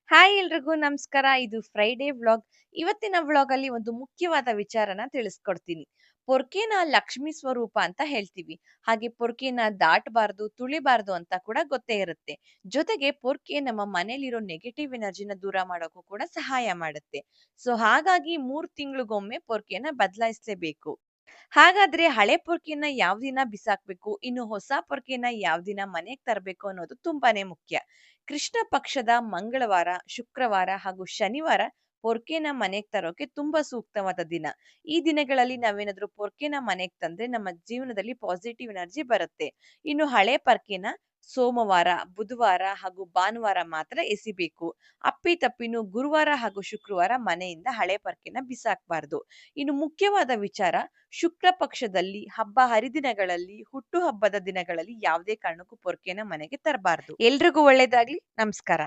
Hi ಎಲ್ರಿಗೂ ನಮಸ್ಕಾರ. ಇದು ಫ್ರೈಡೇ ವ್ಲಾಗ್. ಇವತ್ತಿನ ವ್ಲಾಗ್ ಅಲ್ಲಿ ಒಂದು ಮುಖ್ಯವಾದ ವಿಚಾರನ ತಿಳಿಸ್ಕೊಡ್ತೀನಿ. ಪೊರ್ಕೆನ ಲಕ್ಷ್ಮಿ ಸ್ವರೂಪ ಅಂತ ಹೇಳ್ತೀವಿ. ಹಾಗೆ ಪೊರ್ಕೆನ ದಾಟಬಾರ್ದು, ತುಳಿಬಾರ್ದು ಅಂತ ಕೂಡ ಗೊತ್ತೇ ಇರುತ್ತೆ. ಜೊತೆಗೆ ಪೊರ್ಕೆ ನಮ್ಮ ಮನೇಲಿರೋ ನೆಗೆಟಿವ್ ಎನರ್ಜಿನ ದೂರ ಮಾಡೋಕ್ಕೂ ಕೂಡ ಸಹಾಯ ಮಾಡುತ್ತೆ. ಸೊ ಹಾಗಾಗಿ 3 ತಿಂಗಳಿಗೊಮ್ಮೆ ಪೊರ್ಕೆನ ಬದಲಾಯಿಸಲೇಬೇಕು. ಹಾಗಾದ್ರೆ ಹಳೆ ಪೊರ್ಕೆನ ಯಾವ ದಿನ ಬಿಸಾಕ್ಬೇಕು, ಇನ್ನು ಹೊಸ ಪೊರ್ಕೆನ ಯಾವ ದಿನ ಮನೆಗ್ ತರಬೇಕು ಅನ್ನೋದು ತುಂಬಾನೇ ಮುಖ್ಯ. ಕೃಷ್ಣ ಪಕ್ಷದ ಮಂಗಳವಾರ, ಶುಕ್ರವಾರ ಹಾಗೂ ಶನಿವಾರ ಪೊರ್ಕೆನ ಮನೆಗ್ ತರೋಕೆ ತುಂಬಾ ಸೂಕ್ತವಾದ ದಿನ. ಈ ದಿನಗಳಲ್ಲಿ ನಾವೇನಾದ್ರೂ ಪೊರ್ಕೆನ ಮನೆಗ್ ತಂದ್ರೆ ನಮ್ಮ ಜೀವನದಲ್ಲಿ ಪಾಸಿಟಿವ್ ಎನರ್ಜಿ ಬರುತ್ತೆ. ಇನ್ನು ಹಳೆ ಪೊರ್ಕೆನ ಸೋಮವಾರ, ಬುಧವಾರ ಹಾಗೂ ಭಾನುವಾರ ಮಾತ್ರ ಎಸಿಬೇಕು. ಅಪ್ಪಿತಪ್ಪಿನು ಗುರುವಾರ ಹಾಗೂ ಶುಕ್ರವಾರ ಮನೆಯಿಂದ ಹಳೆ ಪೊರ್ಕೆನ ಬಿಸಾಕ್ಬಾರ್ದು. ಇನ್ನು ಮುಖ್ಯವಾದ ವಿಚಾರ, ಶುಕ್ಲ ಪಕ್ಷದಲ್ಲಿ ಹಬ್ಬ ಹರಿದಿನಗಳಲ್ಲಿ, ಹುಟ್ಟು ಹಬ್ಬದ ದಿನಗಳಲ್ಲಿ ಯಾವುದೇ ಕಾರಣಕ್ಕೂ ಪೊರ್ಕೆನ ಮನೆಗೆ ತರಬಾರ್ದು. ಎಲ್ರಿಗೂ ಒಳ್ಳೇದಾಗ್ಲಿ. ನಮಸ್ಕಾರ.